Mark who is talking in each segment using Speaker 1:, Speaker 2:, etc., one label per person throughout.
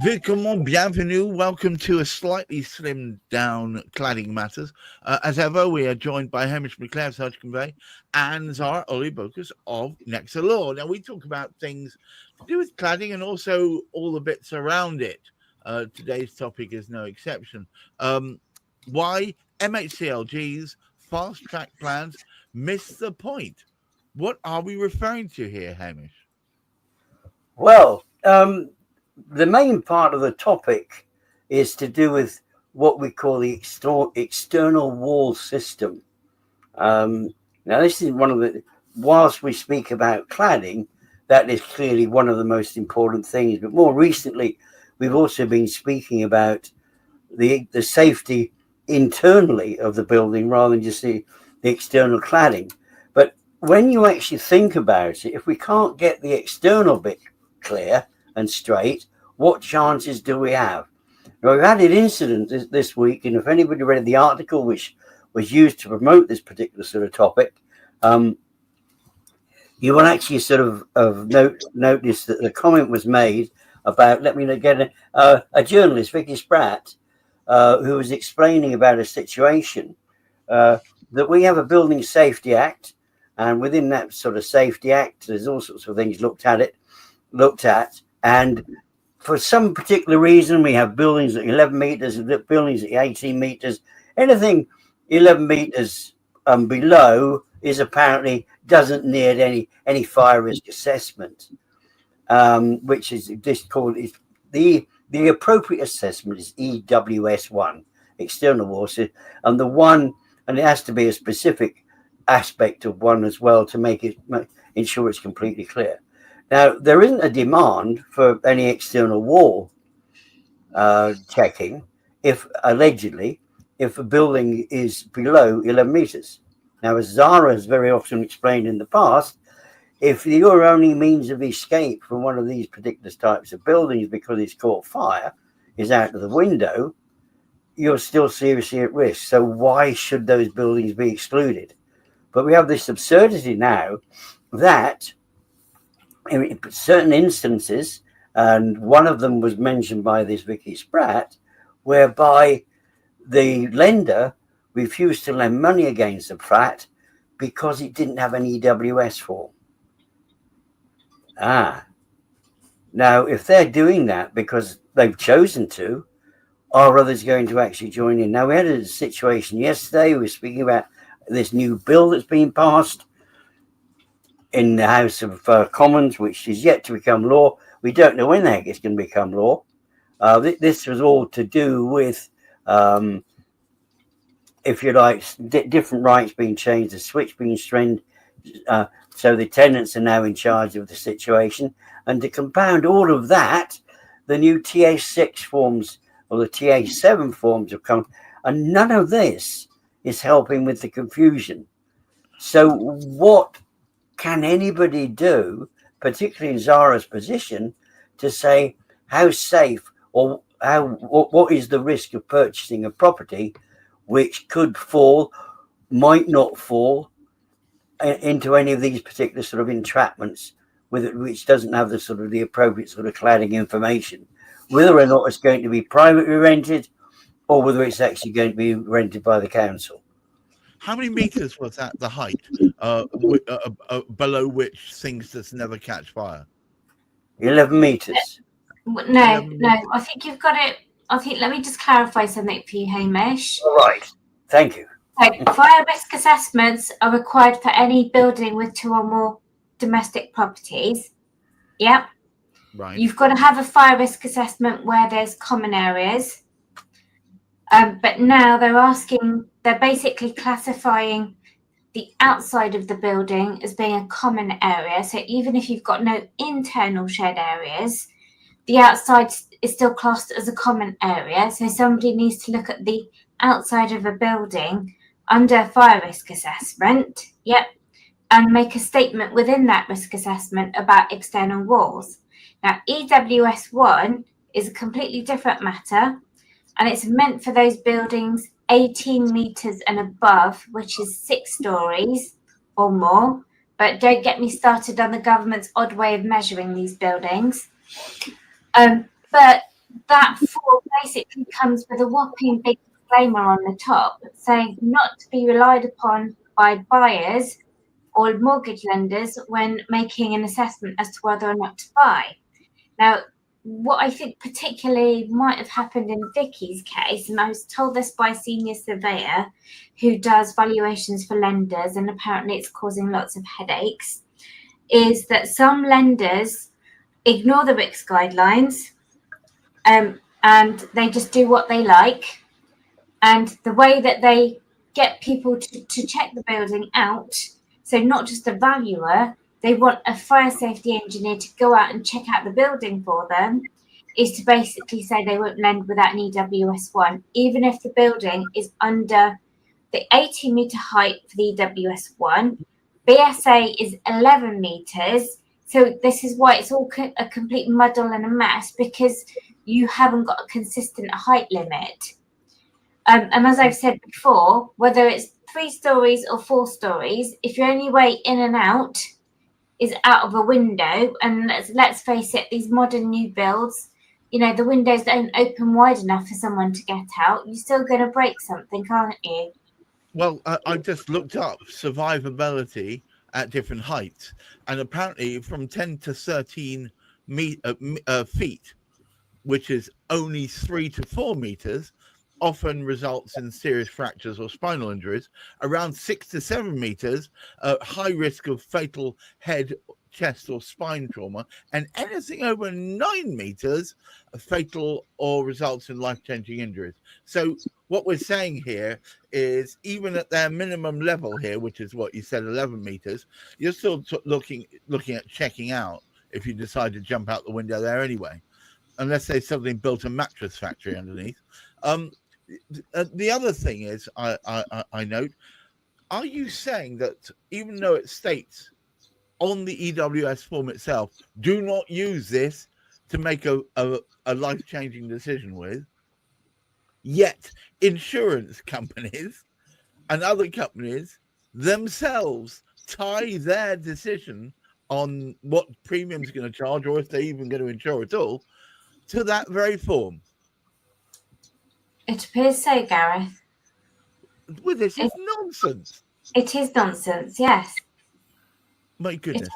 Speaker 1: Comment, bienvenue. Welcome to a slightly slimmed down Cladding Matters. As ever, we are joined by Hamish McClare of Surge Convey and Zara Olibocus of Nexa Law. Now, we talk about things to do with cladding and also all the bits around it. Today's topic is no exception. Why MHCLG's fast track plans miss the point? What are we referring to here, Hamish?
Speaker 2: Well, the main part of the topic is to do with what we call the external wall system. Now, this is one of the, whilst we speak about cladding, that is clearly one of the most important things. But more recently, we've also been speaking about the safety internally of the building rather than just the external cladding. But when you actually think about it, if we can't get the external bit clear and straight, what chances do we have? Now, we've had an incident this week, and if anybody read the article which was used to promote this particular sort of topic, you will actually sort of notice that the comment was made about, let me get a journalist, Vicky Spratt, who was explaining about a situation that we have a Building Safety Act, and within that sort of Safety Act, there's all sorts of things looked at, and for some particular reason, we have buildings at 11 meters, buildings at 18 meters. Anything 11 meters below is apparently doesn't need any fire risk assessment, which is just called the appropriate assessment is EWS1, external wall system, and it has to be a specific aspect of one as well to ensure it's completely clear. Now, there isn't a demand for any external wall checking if a building is below 11 meters. Now, as Zara has very often explained in the past, if your only means of escape from one of these particular types of buildings because it's caught fire is out of the window, you're still seriously at risk. So why should those buildings be excluded? But we have this absurdity now that in certain instances, and one of them was mentioned by this Vicky Spratt, whereby the lender refused to lend money against the flat because it didn't have an EWS form. Now, if they're doing that because they've chosen to, are others going to actually join in? Now, we had a situation yesterday. We were speaking about this new bill that's been passed in the House of Commons, which is yet to become law. We don't know when the heck it's going to become law. This was all to do with, if you like, different rights being changed, the switch being strengthened, so the tenants are now in charge of the situation. And to compound all of that, the new TA6 forms or the TA7 forms have come, and none of this is helping with the confusion. So what can anybody do, particularly in Zara's position, to say how safe or what is the risk of purchasing a property which could fall, might not fall into any of these particular sort of entrapments, which doesn't have the sort of the appropriate sort of cladding information, whether or not it's going to be privately rented or whether it's actually going to be rented by the council.
Speaker 1: How many meters was that the height below which things just never catch fire?
Speaker 2: 11 meters.
Speaker 3: No, I think you've got it. Let me just clarify something for you, Hamish.
Speaker 2: All right. Thank you.
Speaker 3: So, fire risk assessments are required for any building with 2 or more domestic properties. Yep.
Speaker 1: Right.
Speaker 3: You've got to have a fire risk assessment where there's common areas. But now they're basically classifying the outside of the building as being a common area. So even if you've got no internal shed areas, the outside is still classed as a common area. So somebody needs to look at the outside of a building under fire risk assessment. Yep. And make a statement within that risk assessment about external walls. Now, EWS1 is a completely different matter. And it's meant for those buildings 18 meters and above, which is 6 stories or more. But don't get me started on the government's odd way of measuring these buildings. But that form basically comes with a whopping big disclaimer on the top saying not to be relied upon by buyers or mortgage lenders when making an assessment as to whether or not to buy. Now, what I think particularly might have happened in Vicky's case, and I was told this by a senior surveyor who does valuations for lenders, and apparently it's causing lots of headaches, is that some lenders ignore the RICS guidelines and they just do what they like. And the way that they get people to check the building out, so not just a valuer, they want a fire safety engineer to go out and check out the building for them, is to basically say they won't lend without an EWS1, even if the building is under the 80-metre height for the EWS1. BSA is 11 metres. So this is why it's all a complete muddle and a mess, because you haven't got a consistent height limit. And as I've said before, whether it's 3 stories or 4 stories, if your only way in and out is out of a window, and let's face it, these modern new builds, you know, the windows don't open wide enough for someone to get out, you're still going to break something, aren't you?
Speaker 1: Well, I just looked up survivability at different heights, and apparently from 10 to 13 feet, which is only 3 to 4 meters, often results in serious fractures or spinal injuries. Around 6 to 7 meters, high risk of fatal head, chest or spine trauma, and anything over 9 meters, fatal or results in life-changing injuries. So what we're saying here is, even at their minimum level here, which is what you said, 11 meters, you're still looking at checking out if you decide to jump out the window there anyway, unless they suddenly built a mattress factory underneath. The other thing is, I note, are you saying that even though it states on the EWS form itself, do not use this to make a life-changing decision with, yet insurance companies and other companies themselves tie their decision on what premiums are going to charge, or if they're even going to insure at all, to that very form?
Speaker 3: It appears so, Gareth.
Speaker 1: Well, this is nonsense.
Speaker 3: It is nonsense, yes.
Speaker 1: My goodness.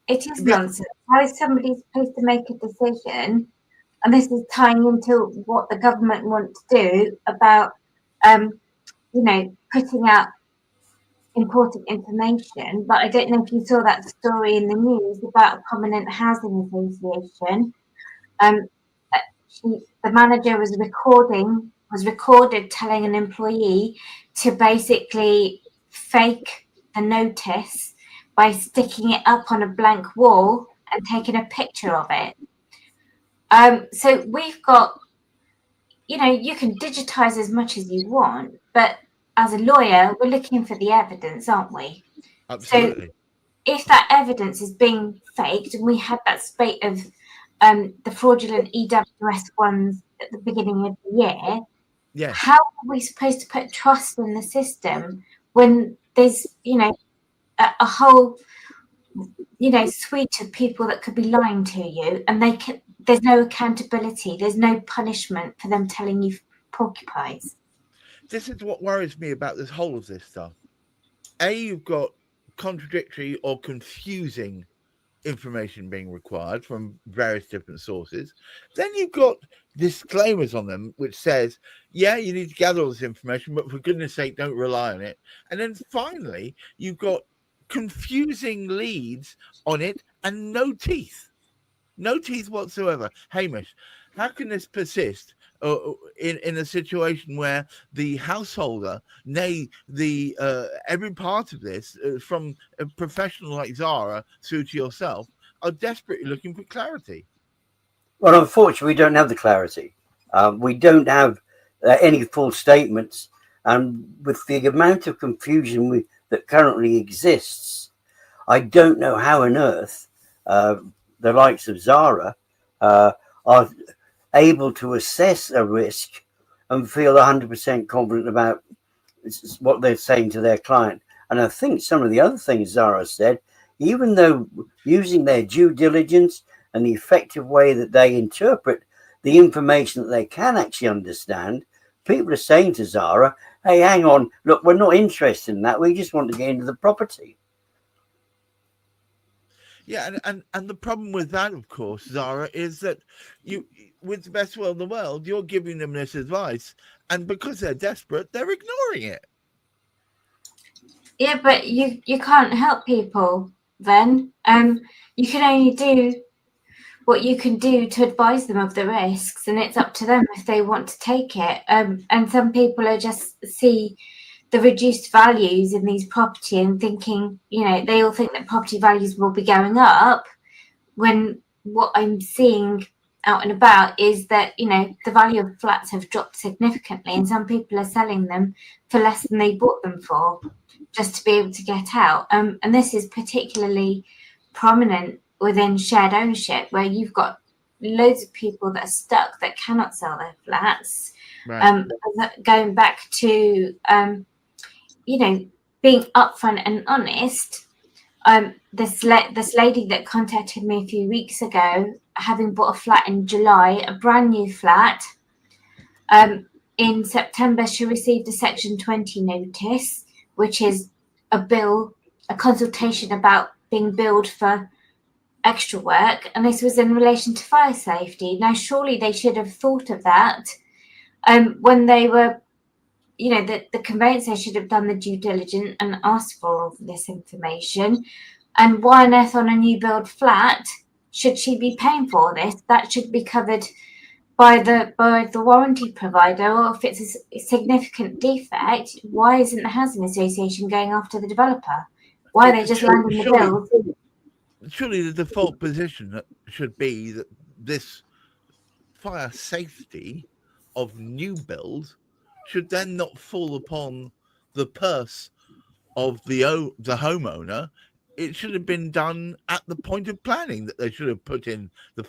Speaker 3: It is nonsense. How is somebody supposed to make a decision? And this is tying into what the government want to do about, you know, putting out important information. But I don't know if you saw that story in the news about a prominent housing association. The manager was recorded telling an employee to basically fake the notice by sticking it up on a blank wall and taking a picture of it. So we've got, you know, you can digitize as much as you want, but as a lawyer, we're looking for the evidence, aren't we?
Speaker 1: Absolutely.
Speaker 3: So if that evidence is being faked, and we had that spate of the fraudulent EWS ones at the beginning of the year,
Speaker 1: yeah,
Speaker 3: how are we supposed to put trust in the system when there's, you know, a whole, you know, suite of people that could be lying to you, and there's no accountability, there's no punishment for them telling you porcupines.
Speaker 1: This is what worries me about this whole of this stuff. You've got contradictory or confusing information being required from various different sources. Then you've got disclaimers on them which says, yeah, you need to gather all this information, but for goodness sake, don't rely on it. And then finally, you've got confusing leads on it and no teeth whatsoever. Hamish, how can this persist in a situation where the householder, nay, the every part of this, from a professional like Zara through to yourself, are desperately looking for clarity?
Speaker 2: Well, unfortunately, we don't have the clarity. We don't have any full statements, and with the amount of confusion that currently exists, I don't know how on earth the likes of Zara are able to assess a risk and feel 100% confident about what they're saying to their client. And I think some of the other things Zara said, even though using their due diligence and the effective way that they interpret the information that they can actually understand, people are saying to Zara, hey, hang on, look, we're not interested in that. We just want to get into the property.
Speaker 1: Yeah, and the problem with that, of course, Zara, is that you, with the best will in the world, you're giving them this advice, and because they're desperate, they're ignoring it.
Speaker 3: Yeah, but you can't help people then. You can only do what you can do to advise them of the risks, and it's up to them if they want to take it. And some people are just see the reduced values in these property and thinking, they all think that property values will be going up, when what I'm seeing out and about is that, the value of flats have dropped significantly, and some people are selling them for less than they bought them for, just to be able to get out. And this is particularly prominent within shared ownership, where you've got loads of people that are stuck that cannot sell their flats.
Speaker 1: Right.
Speaker 3: Going back to being upfront and honest. This lady that contacted me a few weeks ago, having bought a flat in July, a brand new flat. In September, she received a Section 20 notice, which is a consultation about being billed for extra work, and this was in relation to fire safety. Now, surely they should have thought of that when they were. The conveyancer should have done the due diligence and asked for all of this information. And why on earth on a new build flat should she be paying for this? That should be covered by the warranty provider, or if it's a significant defect, why isn't the housing association going after the developer? Why are they just landing the bill?
Speaker 1: Surely the default position should be that this fire safety of new build should then not fall upon the purse of the homeowner. It should have been done at the point of planning, that they should have put in the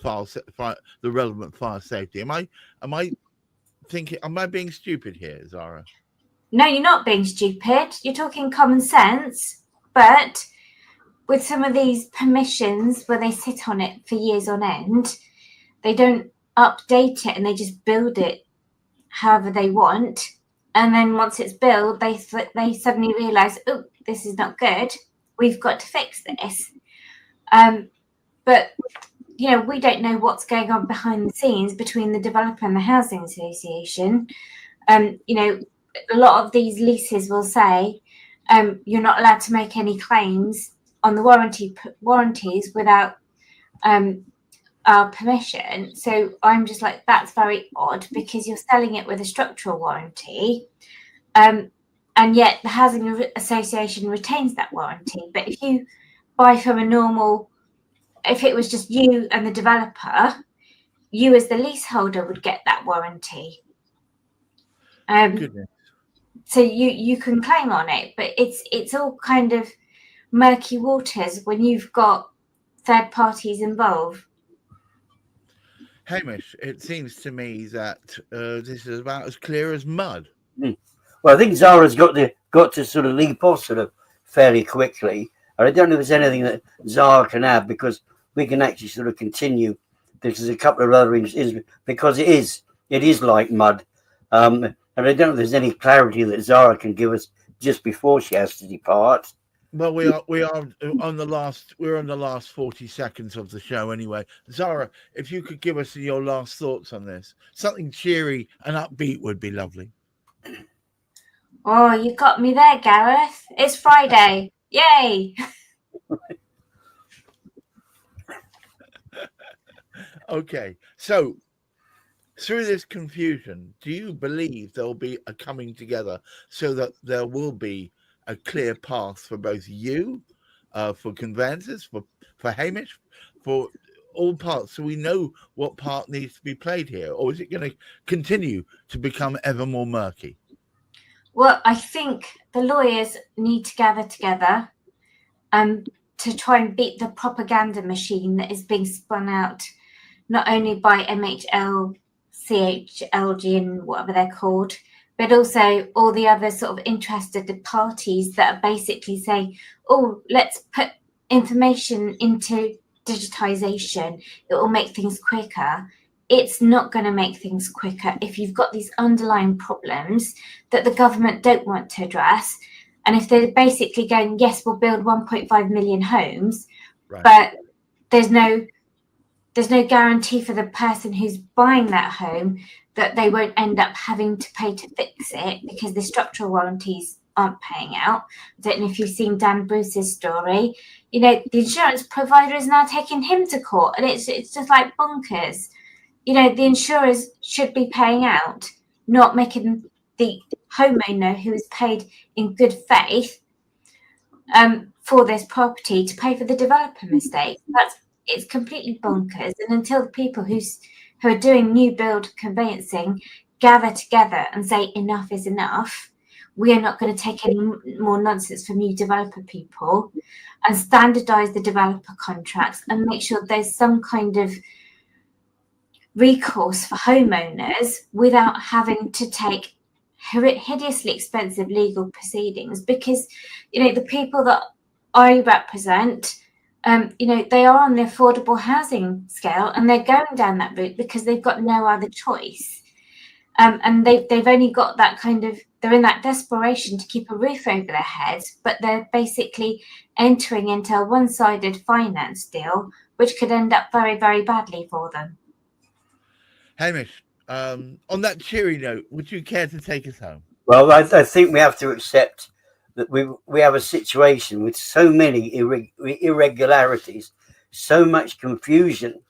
Speaker 1: relevant fire safety. Am I being stupid here, Zara?
Speaker 3: No, you're not being stupid. You're talking common sense. But with some of these permissions where they sit on it for years on end, they don't update it and they just build it however they want. And then once it's built, they suddenly realise, oh, this is not good. We've got to fix this. But, we don't know what's going on behind the scenes between the developer and the housing association. A lot of these leases will say you're not allowed to make any claims on the warranties without our permission. So I'm just like, that's very odd, because you're selling it with a structural warranty. And yet the housing association retains that warranty. But if you buy from if it was just you and the developer, you as the leaseholder would get that warranty.
Speaker 1: Goodness.
Speaker 3: So you can claim on it, but it's all kind of murky waters when you've got third parties involved.
Speaker 1: Hamish, it seems to me that this is about as clear as mud.
Speaker 2: Well, I think Zara's got to sort of leap off sort of fairly quickly. And I don't know if there's anything that Zara can add, because we can actually sort of continue. There's a couple of other instances, because it is like mud. And I don't know if there's any clarity that Zara can give us just before she has to depart.
Speaker 1: Well, we are on the last 40 seconds of the show anyway. Zara, if you could give us your last thoughts on this, something cheery and upbeat would be lovely.
Speaker 3: Oh, you got me there, Gareth. It's Friday. Yay!
Speaker 1: Okay, so through this confusion, do you believe there'll be a coming together so that there will be a clear path for both you, for conveyancers, for Hamish, for all parts, so we know what part needs to be played here? Or is it going to continue to become ever more murky?
Speaker 3: Well, I think the lawyers need to gather together to try and beat the propaganda machine that is being spun out, not only by MHL, CHLG and whatever they're called, but also all the other sort of interested parties that are basically saying, oh, let's put information into digitization. It will make things quicker. it's not going to make things quicker if you've got these underlying problems that the government don't want to address. And if they're basically going, yes, we'll build 1.5 million homes,
Speaker 1: Right.
Speaker 3: but there's no guarantee for the person who's buying that home that they won't end up having to pay to fix it because the structural warranties aren't paying out. I don't know if you've seen Dan Bruce's story. You know, the insurance provider is now taking him to court, and it's just like bonkers. You know, the insurers should be paying out, not making the homeowner who is paid in good faith for this property to pay for the developer mistake. It's completely bonkers. And until the people who are doing new build conveyancing gather together and say enough is enough, we are not going to take any more nonsense from you developer people, and standardize the developer contracts and make sure there's some kind of recourse for homeowners without having to take hideously expensive legal proceedings. Because, you know, the people that I represent, you know, they are on the affordable housing scale, and they're going down that route because they've got no other choice. And they've only got that kind of, they're in that desperation to keep a roof over their heads, but they're basically entering into a one-sided finance deal, which could end up very, very badly for them.
Speaker 1: Hamish, on that cheery note, would you care to take us home?
Speaker 2: Well, I think we have to accept that we have a situation with so many irregularities, so much confusion,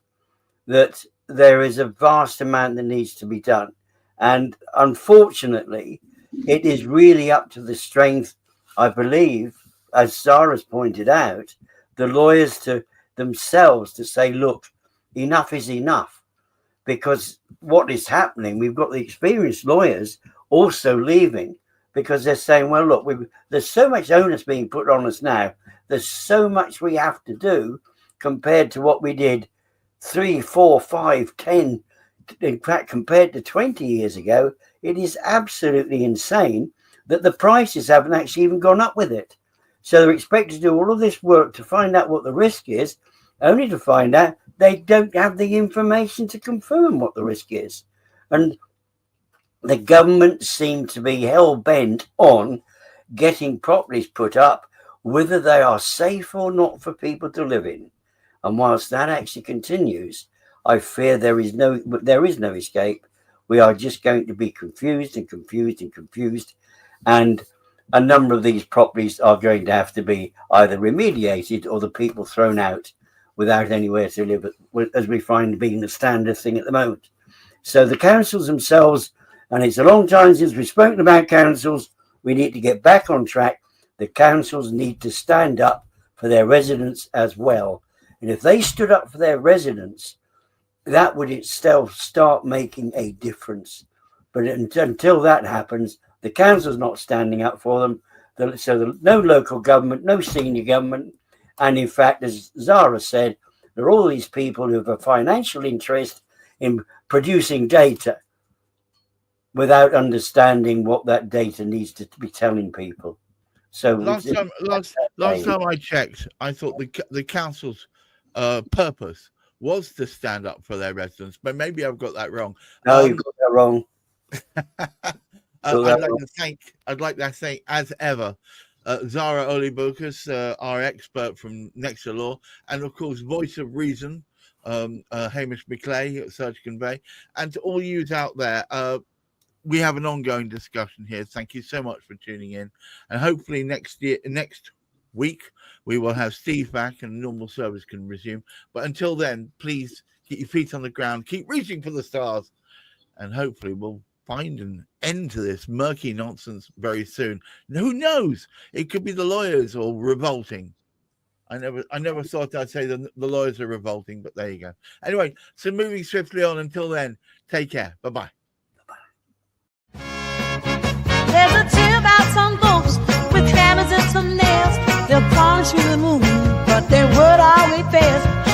Speaker 2: that there is a vast amount that needs to be done. And unfortunately, it is really up to the strength, I believe, as Zara's pointed out, the lawyers to themselves to say, look, enough is enough. Because what is happening, we've got the experienced lawyers also leaving because they're saying, well, look, there's so much onus being put on us now. There's so much we have to do compared to what we did 3, 4, 5, 10. In fact, compared to 20 years ago, it is absolutely insane that the prices haven't actually even gone up with it. So they're expected to do all of this work to find out what the risk is, only to find out they don't have the information to confirm what the risk is. And the government seem to be hell-bent on getting properties put up, whether they are safe or not for people to live in. And whilst that actually continues, I fear there is no escape. We are just going to be confused and confused and confused. And a number of these properties are going to have to be either remediated or the people thrown out without anywhere to live, as we find being the standard thing at the moment. So the councils themselves, and it's a long time since we've spoken about councils, we need to get back on track. The councils need to stand up for their residents as well. And if they stood up for their residents, that would itself start making a difference. But until that happens, the council's not standing up for them. No local government, no senior government. And in fact, as Zara said, there are all these people who have a financial interest in producing data without understanding what that data needs to be telling people. So
Speaker 1: last time I checked, I thought the council's purpose was to stand up for their residents, but maybe I've got that wrong.
Speaker 2: No, you've got that wrong.
Speaker 1: I'd like to thank, as ever, Zara Olibokas, our expert from Next to Law, and of course, voice of reason, Hamish McClay at Search Convey, and to all yous out there. We have an ongoing discussion here. Thank you so much for tuning in, and hopefully next week we will have Steve back and normal service can resume. But until then, please keep your feet on the ground, keep reaching for the stars, and hopefully we'll find an end to this murky nonsense very soon. And who knows? It could be the lawyers or revolting. I never thought I'd say the lawyers are revolting, but there you go. Anyway, so moving swiftly on. Until then, take care. Bye-bye.
Speaker 4: There's a tale about some folks with hammers and some nails. They'll polish you the moon, but their word always fails.